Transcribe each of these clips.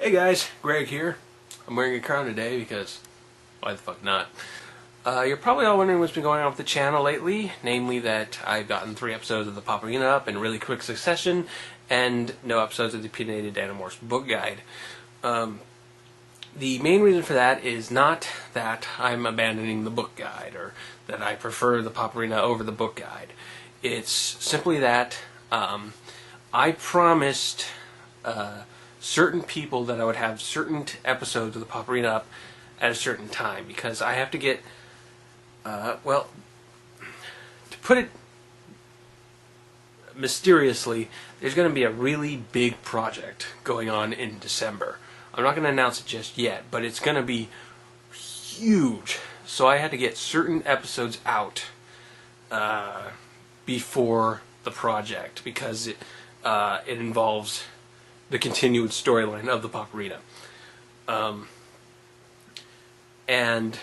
Hey guys, Greg here. I'm wearing a crown today because why the fuck not? You're probably all wondering what's been going on with the channel lately, namely that I've gotten 3 episodes of the Paparina up in really quick succession, and no episodes of the Opinionated Animorphs book guide. The main reason for that is not that I'm abandoning the book guide, or that I prefer the Paparina over the book guide. It's simply that I promised certain people that I would have certain episodes of the Paparina up at a certain time, because I have to get, well, to put it mysteriously, there's going to be a really big project going on in December. I'm not going to announce it just yet, but it's going to be huge. So I had to get certain episodes out before the project, because it involves the continued storyline of the Paparina. And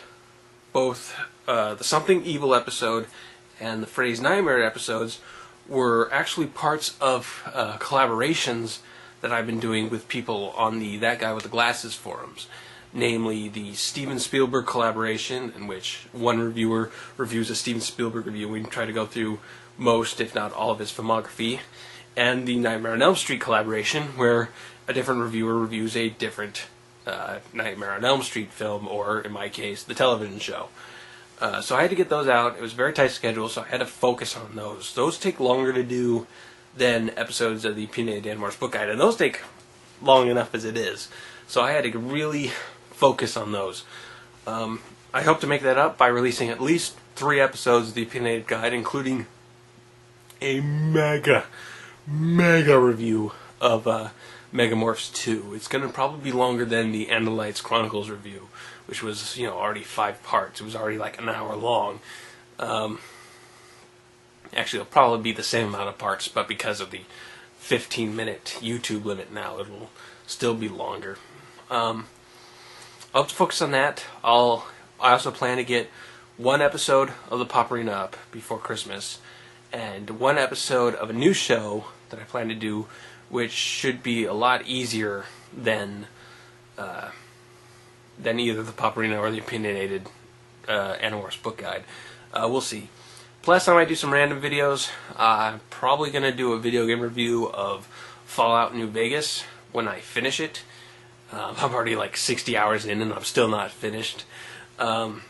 both the Something Evil episode and the Freddy's Nightmare episodes were actually parts of collaborations that I've been doing with people on the That Guy with the Glasses forums. Namely, the Steven Spielberg collaboration, in which one reviewer reviews a Steven Spielberg review. We try to go through most, if not all, of his filmography. And the Nightmare on Elm Street collaboration, where a different reviewer reviews a different Nightmare on Elm Street film, or, in my case, the television show. So I had to get those out. It was a very tight schedule, so I had to focus on those. Those take longer to do than episodes of the Opinionated Animorphs book guide, and those take long enough as it is. So I had to really focus on those. I hope to make that up by releasing at least 3 episodes of the Opinionated Guide, including a mega review of Megamorphs 2. It's going to probably be longer than the Andalites Chronicles review, which was, already 5 parts. It was already like an hour long. Actually, it'll probably be the same amount of parts, but because of the 15-minute YouTube limit now, it'll still be longer. I'll have to focus on that. I also plan to get 1 episode of the Paparina up before Christmas, and 1 episode of a new show that I plan to do, which should be a lot easier than either the Paparina or the Opinionated Animorphs book guide. We'll see. Plus, I might do some random videos. I'm probably going to do a video game review of Fallout New Vegas when I finish it. I'm already like 60 hours in and I'm still not finished. And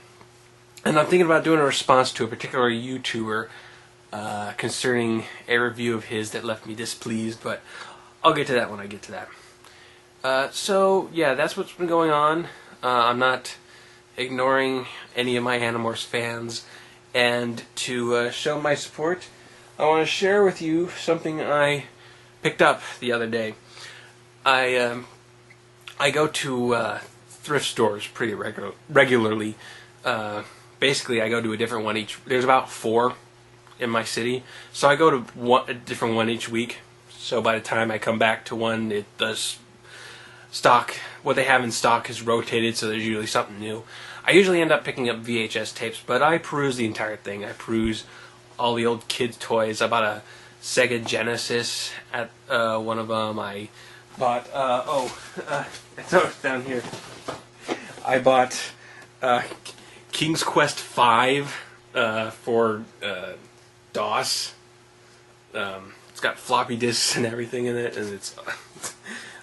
I'm thinking about doing a response to a particular YouTuber concerning a review of his that left me displeased, but I'll get to that when I get to that. So, yeah, that's what's been going on. I'm not ignoring any of my Animorphs fans. And to show my support, I want to share with you something I picked up the other day. I go to thrift stores pretty regularly. Basically, I go to a different one each. There's about 4 in my city, so I go to a different one each week. So by the time I come back to one, it does stock. What they have in stock is rotated, so there's usually something new. I usually end up picking up VHS tapes, but I peruse the entire thing. I peruse all the old kids' toys. I bought a Sega Genesis at one of them. I bought, I throw it down here. I bought King's Quest V for DOS. It's got floppy disks and everything in it, and it's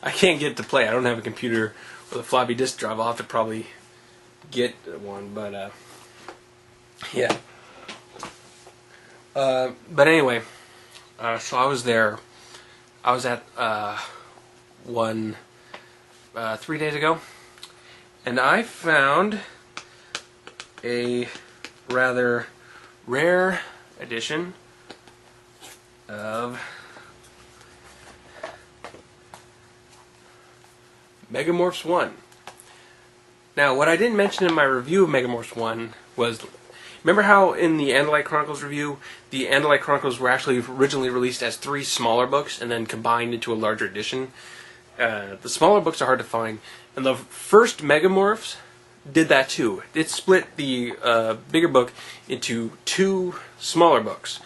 I can't get it to play. I don't have a computer with a floppy disk drive. I'll have to probably get one, but yeah. But anyway, so I was there. I was at one 3 days ago, and I found a rather rare edition of Megamorphs 1. Now, what I didn't mention in my review of Megamorphs 1 was, remember how in the Andalite Chronicles review, the Andalite Chronicles were actually originally released as 3 smaller books and then combined into a larger edition? The smaller books are hard to find, and the first Megamorphs did that too. It split the bigger book into 2 smaller books,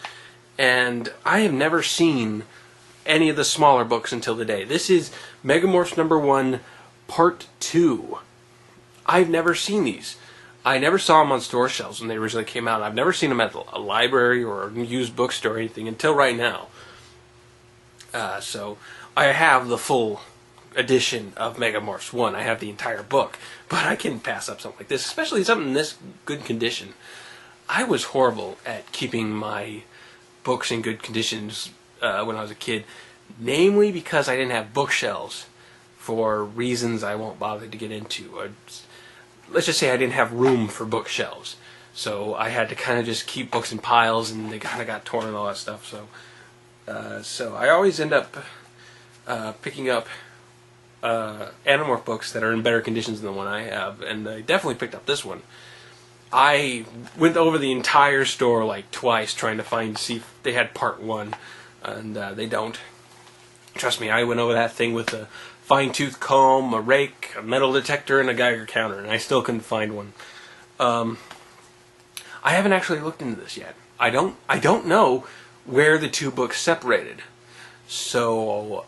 and I have never seen any of the smaller books until today. This is Megamorphs number 1, Part 2. I've never seen these. I never saw them on store shelves when they originally came out. I've never seen them at a library or a used bookstore or anything until right now. So I have the full edition of Megamorphs 1. I have the entire book, but I can pass up something like this, especially something in this good condition. I was horrible at keeping my books in good conditions when I was a kid, namely because I didn't have bookshelves for reasons I won't bother to get into. Let's just say I didn't have room for bookshelves, so I had to kind of just keep books in piles, and they kind of got torn and all that stuff. So I always end up picking up Animorph books that are in better conditions than the one I have, and I definitely picked up this one. I went over the entire store like twice trying to see if they had part 1, and they don't. Trust me, I went over that thing with a fine-tooth comb, a rake, a metal detector, and a Geiger counter, and I still couldn't find one. I haven't actually looked into this yet. I don't know where the two books separated. So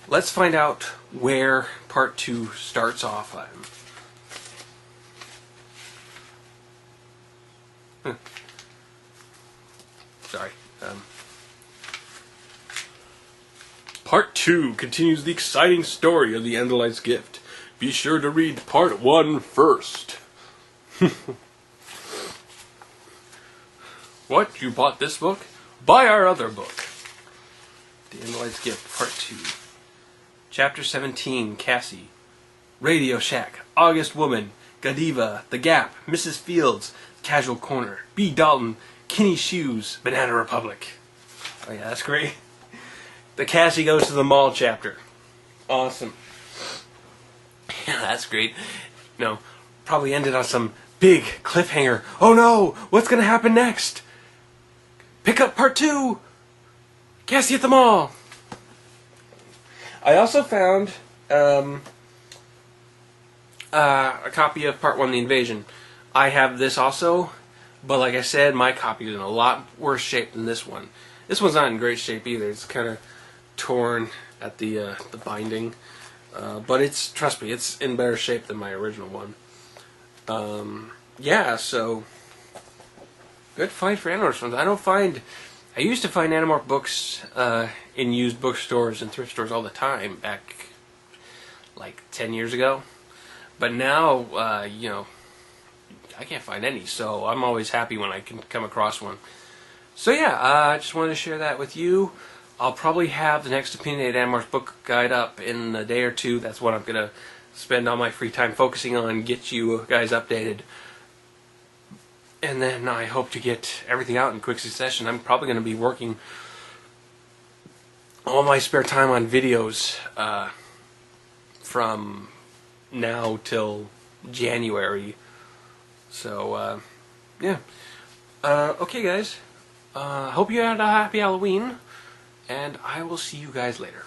let's find out where part 2 starts off. Sorry. Part 2 continues the exciting story of the Andalite's Gift. Be sure to read part 1 first. What? You bought this book? Buy our other book. The Andalite's Gift, part 2. Chapter 17, Cassie. Radio Shack, August Woman, Godiva, The Gap, Mrs. Fields, Casual Corner, B. Dalton, Kinney Shoes, Banana Republic. Oh yeah, that's great. The Cassie Goes to the Mall chapter. Awesome. Yeah, that's great. No, probably ended on some big cliffhanger. Oh no, what's going to happen next? Pick up part 2. Cassie at the mall. I also found a copy of part 1, The Invasion. I have this also, but like I said, my copy is in a lot worse shape than this one. This one's not in great shape either. It's kind of torn at the binding, but trust me, it's in better shape than my original one. Yeah, so good find for Animorphs. I used to find Animorph books in used bookstores and thrift stores all the time back like 10 years ago, but now you know, I can't find any, so I'm always happy when I can come across one. So yeah, I just wanted to share that with you. I'll probably have the next Opinionated Animorphs book guide up in a day or two. That's what I'm going to spend all my free time focusing on, get you guys updated. And then I hope to get everything out in quick succession. I'm probably going to be working all my spare time on videos from now till January. So, yeah. Okay, guys. Hope you had a happy Halloween, and I will see you guys later.